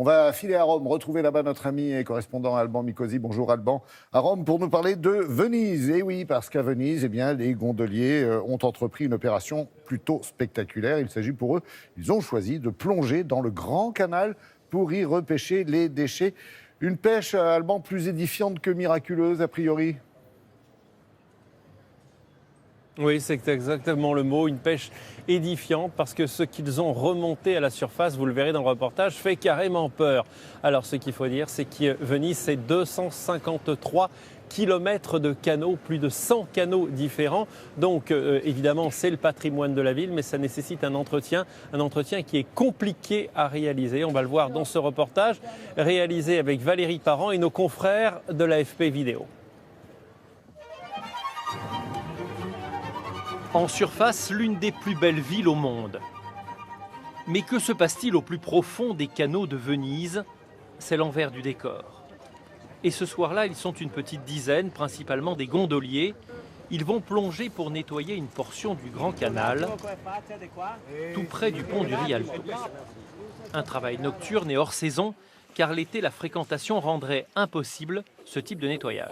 On va filer à Rome, retrouver là-bas notre ami et correspondant Alban Mikosi. Bonjour Alban. À Rome pour nous parler de Venise. Et oui, parce qu'à Venise, les gondoliers ont entrepris une opération plutôt spectaculaire. Il s'agit pour eux, ils ont choisi de plonger dans le grand canal pour y repêcher les déchets. Une pêche, Alban, plus édifiante que miraculeuse, a priori. Oui, c'est exactement le mot, une pêche édifiante, parce que ce qu'ils ont remonté à la surface, vous le verrez dans le reportage, fait carrément peur. Alors ce qu'il faut dire, c'est que Venise, c'est 253 kilomètres de canaux, plus de 100 canaux différents. Donc évidemment, c'est le patrimoine de la ville, mais ça nécessite un entretien qui est compliqué à réaliser. On va le voir dans ce reportage, réalisé avec Valérie Parent et nos confrères de l'AFP Vidéo. En surface, l'une des plus belles villes au monde. Mais que se passe-t-il au plus profond des canaux de Venise? C'est l'envers du décor. Et ce soir-là, ils sont une petite dizaine, principalement des gondoliers. Ils vont plonger pour nettoyer une portion du Grand Canal, tout près du pont du Rialto. Un travail nocturne et hors saison, car l'été, la fréquentation rendrait impossible ce type de nettoyage.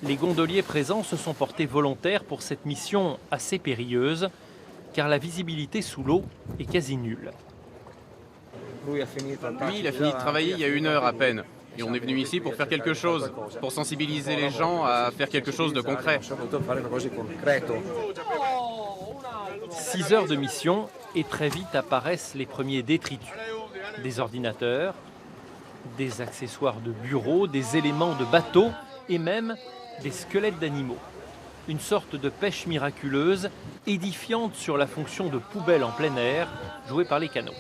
Les gondoliers présents se sont portés volontaires pour cette mission assez périlleuse, car la visibilité sous l'eau est quasi nulle. Lui, il a fini de travailler il y a 1 heure à peine. Et on est venu ici pour faire quelque chose, pour sensibiliser les gens à faire quelque chose de concret. 6 heures de mission et très vite apparaissent les premiers détritus. Des ordinateurs, des accessoires de bureau, des éléments de bateau et même des squelettes d'animaux. Une sorte de pêche miraculeuse, édifiante sur la fonction de poubelle en plein air, jouée par les canaux.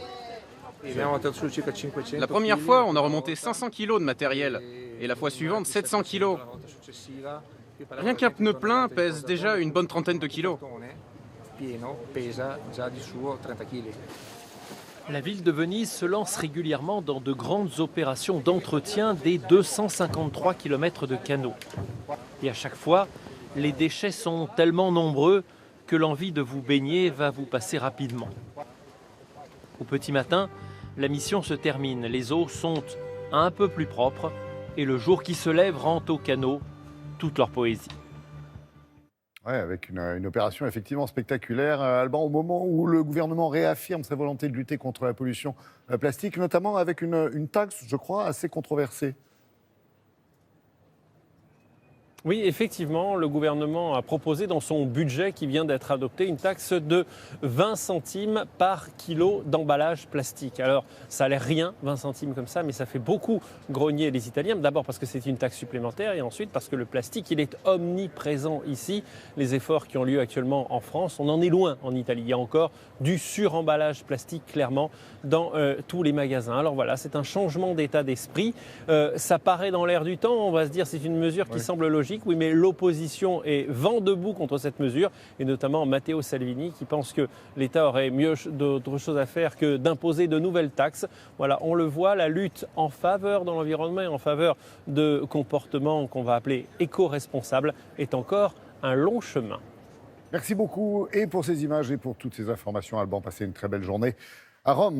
La première fois, on a remonté 500 kilos de matériel, et la fois suivante, 700 kilos. Rien qu'un pneu plein pèse déjà une bonne trentaine de kilos. La ville de Venise se lance régulièrement dans de grandes opérations d'entretien des 253 km de canaux. Et à chaque fois, les déchets sont tellement nombreux que l'envie de vous baigner va vous passer rapidement. Au petit matin, la mission se termine. Les eaux sont un peu plus propres et le jour qui se lève rend aux canaux toute leur poésie. Ouais, avec une opération effectivement spectaculaire. Alban, au moment où le gouvernement réaffirme sa volonté de lutter contre la pollution plastique, notamment avec une taxe, je crois, assez controversée. Oui, effectivement, le gouvernement a proposé dans son budget qui vient d'être adopté une taxe de 20 centimes par kilo d'emballage plastique. Alors, ça a l'air rien, 20 centimes comme ça, mais ça fait beaucoup grogner les Italiens. D'abord parce que c'est une taxe supplémentaire et ensuite parce que le plastique, il est omniprésent ici. Les efforts qui ont lieu actuellement en France, on en est loin en Italie. Il y a encore du suremballage plastique, clairement, dans tous les magasins. Alors voilà, c'est un changement d'état d'esprit. Ça paraît dans l'air du temps, on va se dire c'est une mesure qui semble logique. Oui, mais l'opposition est vent debout contre cette mesure, et notamment Matteo Salvini qui pense que l'État aurait d'autres choses à faire que d'imposer de nouvelles taxes. Voilà, on le voit, la lutte en faveur de l'environnement et en faveur de comportements qu'on va appeler éco-responsables est encore un long chemin. Merci beaucoup et pour ces images et pour toutes ces informations, Alban. Passez une très belle journée à Rome.